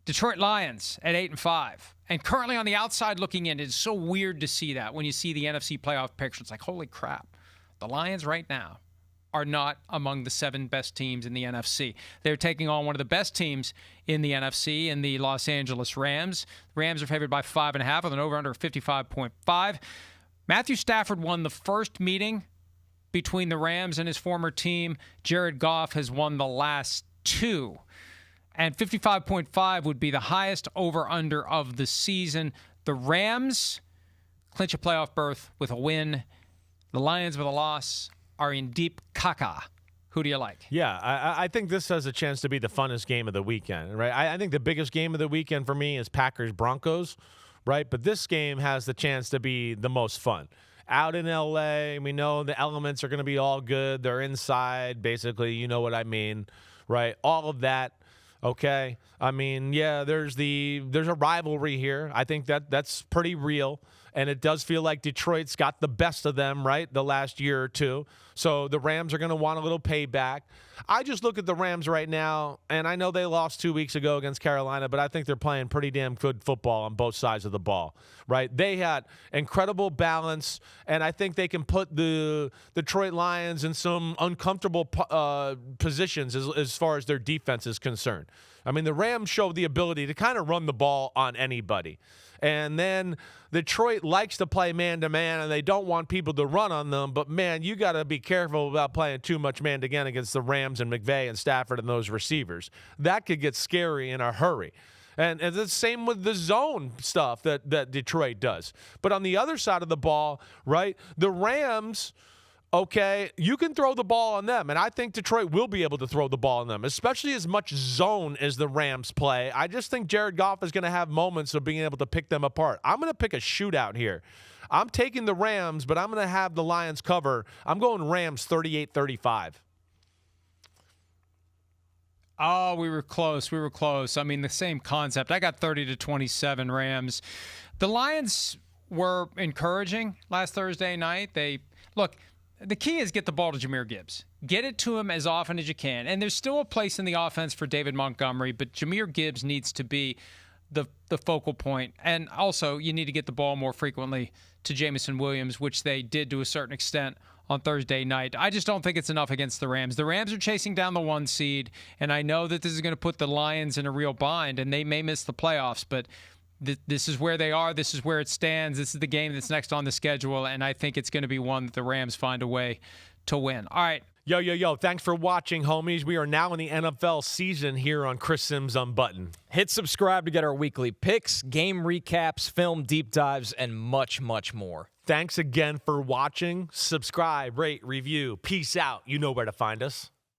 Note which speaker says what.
Speaker 1: Detroit Lions at 8-5. And currently on the outside looking in, it's so weird to see that when you see the NFC playoff picture. It's like, holy crap. The Lions right now are not among the 7 best teams in the NFC. They're taking on one of the best teams in the NFC in the Los Angeles Rams. The Rams are favored by 5.5 with an over-under of 55.5. Matthew Stafford won the first meeting between the Rams and his former team. Jared Goff has won the last 2. And 55.5 would be the highest over-under of the season. The Rams clinch a playoff berth with a win. The Lions with a loss are in deep caca. Who do you like?
Speaker 2: Yeah, I think this has a chance to be the funnest game of the weekend, right? I think the biggest game of the weekend for me is Packers-Broncos, right? But this game has the chance to be the most fun. Out in L.A., we know the elements are going to be all good. They're inside, basically. You know what I mean, right? All of that. Okay, I mean, yeah, there's a rivalry here. I think that's pretty real, and it does feel like Detroit's got the best of them, right, the last year or two. So the Rams are going to want a little payback. I just look at the Rams right now, and I know they lost 2 weeks ago against Carolina, but I think they're playing pretty damn good football on both sides of the ball, right? They had incredible balance, and I think they can put the Detroit Lions in some uncomfortable positions as far as their defense is concerned. I mean, the Rams showed the ability to kind of run the ball on anybody. And then Detroit likes to play man-to-man, and they don't want people to run on them. But, man, you got to be careful about playing too much man-to-man against the Rams and McVay and Stafford and those receivers. That could get scary in a hurry. And it's the same with the zone stuff that Detroit does. But on the other side of the ball, right, the Rams – okay, you can throw the ball on them, and I think Detroit will be able to throw the ball on them, especially as much zone as the Rams play. I just think Jared Goff is going to have moments of being able to pick them apart. I'm going to pick a shootout here. I'm taking the Rams, but I'm going to have the Lions cover. I'm going Rams 38-35.
Speaker 1: Oh, we were close. We were close. I mean, the same concept. I got 30-27 Rams. The Lions were encouraging last Thursday night. Look, the key is get the ball to Jahmyr Gibbs. Get it to him as often as you can. And there's still a place in the offense for David Montgomery, but Jahmyr Gibbs needs to be the focal point. And also, you need to get the ball more frequently to Jameson Williams, which they did to a certain extent on Thursday night. I just don't think it's enough against the Rams. The Rams are chasing down the 1 seed, and I know that this is going to put the Lions in a real bind, and they may miss the playoffs, but this is where they are. This is where it stands. This is the game that's next on the schedule, and I think it's going to be one that the Rams find a way to win. All right.
Speaker 2: Yo. Thanks for watching, homies. We are now in the NFL season here on Chris Simms Unbuttoned.
Speaker 3: Hit subscribe to get our weekly picks, game recaps, film deep dives, and much, much more.
Speaker 2: Thanks again for watching. Subscribe, rate, review. Peace out. You know where to find us.